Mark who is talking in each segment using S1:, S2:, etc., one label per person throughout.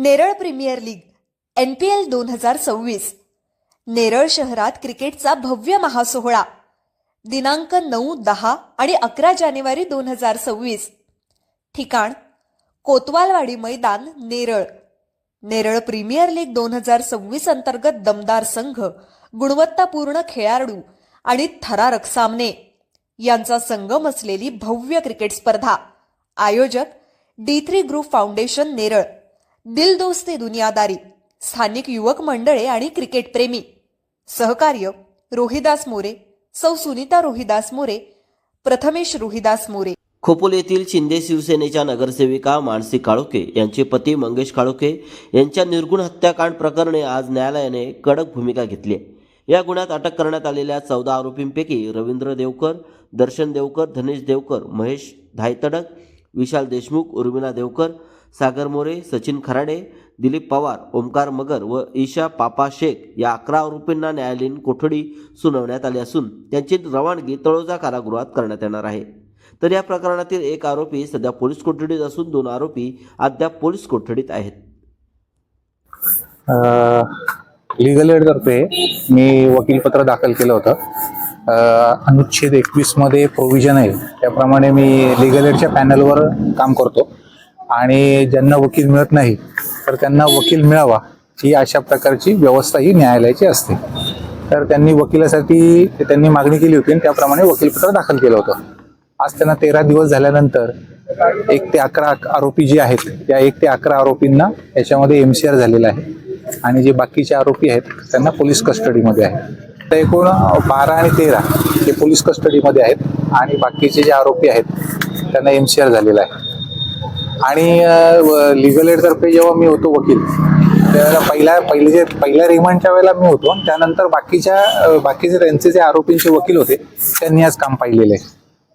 S1: Neral premier league NPL 2026 Neral शहरात क्रिकेटचा भव्य महासोहळा दिनांक 9, 10 आणि 11 जानेवारी 2026 ठिकाण कोतवालवाडी मैदान नेरळ। नेरळ प्रीमियर लीग 2026 अंतर्गत दमदार संघ, गुणवत्तापूर्ण खेळाडू आणि थरारक सामने यांचा संगम असलेली भव्य क्रिकेट स्पर्धा। आयोजक D3 ग्रुप फाउंडेशन नेरळ, दिलदोस्ती दुनियादारी, स्थानिक युवक मंडळे आणि क्रिकेट प्रेमी। सहकार्य रोहिदास मोरे, सौ सुनीता रोहिदास मोरे, प्रथमेश रोहिदास मोरे।
S2: खोपोली येथील शिंदे शिवसेनेच्या नगरसेविका मानसी काळोखे यांचे पती मंगेश काळोखे यांच्या निर्गुण हत्याकांड प्रकरणी आज न्यायालयाने कडक भूमिका घेतली आहे। या गुन्ह्यात अटक करण्यात आलेल्या 14 आरोपींपैकी रवींद्र देवकर, दर्शन देवकर, धनेश देवकर, महेश धायतडक, विशाल देशमुख, उर्मिला देवकर, सागर मोरे, सचिन खराडे, दिलीप पवार, ओमकार मगर व ईशा पापा शेख या 11 आरोपींना न्यायालयीन कोठडी सुनावण्यात आली असून त्यांची रवानगी तळोजा कारागृहात करण्यात येणार आहे। तर या प्रकरणातील एक आरोपी सध्या पोलीस कोठडीत असून 2 आरोपी अद्याप पोलीस कोठडीत आहेत।
S3: लीगल एड तर्फे मी वकीलपत्र दाखल केलं होतं। अनुच्छेद 21 मध्ये प्रोव्हिजन आहे त्याप्रमाणे मी लीगल एडच्या पॅनलवर काम करतो आणि ज्यांना वकील मिळत नाही तर त्यांना वकील मिळावा ही अशा प्रकारची व्यवस्था ही न्यायालयाची असते। तर त्यांनी वकिलासाठी त्यांनी मागणी केली होती आणि त्याप्रमाणे वकीलपत्र दाखल केलं होतं। आज त्यांना 13 दिवस झाल्यानंतर 1 ते 11 आरोपी जे आहेत त्या 1 ते 11 आरोपींना याच्यामध्ये MCR झालेला आहे आणि जे बाकीचे आरोपी आहेत त्यांना पोलीस कस्टडीमध्ये आहे। तर एकूण 12 आणि 13 हे पोलीस कस्टडीमध्ये आहेत आणि बाकीचे जे आरोपी आहेत त्यांना MCR झालेला आहे। आणि लीगल एड तर्फे जेव्हा मी होतो वकील त्यावेळेला पहिल्या रिमांडच्या वेळेला मी होतो आणि त्यानंतर बाकीचे त्यांचे जे आरोपींचे वकील होते त्यांनी आज काम पाहिलेलं आहे।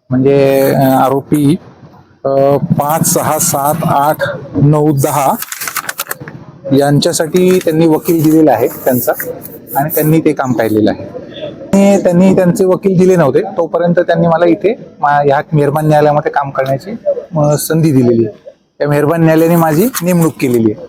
S3: म्हणजे आरोपी 5, 6, 7, 8, 9, 10 यांच्यासाठी त्यांनी वकील दिलेला आहे त्यांचा आणि त्यांनी ते काम पाहिलेलं आहे। त्यांनी त्यांचे वकील दिले नव्हते तोपर्यंत त्यांनी मला इथे या मेहरबान न्यायालयामध्ये काम करण्याची संधी दिलेली आहे। त्या मेहरबान न्यायालयाने माझी नेमणूक केलेली आहे।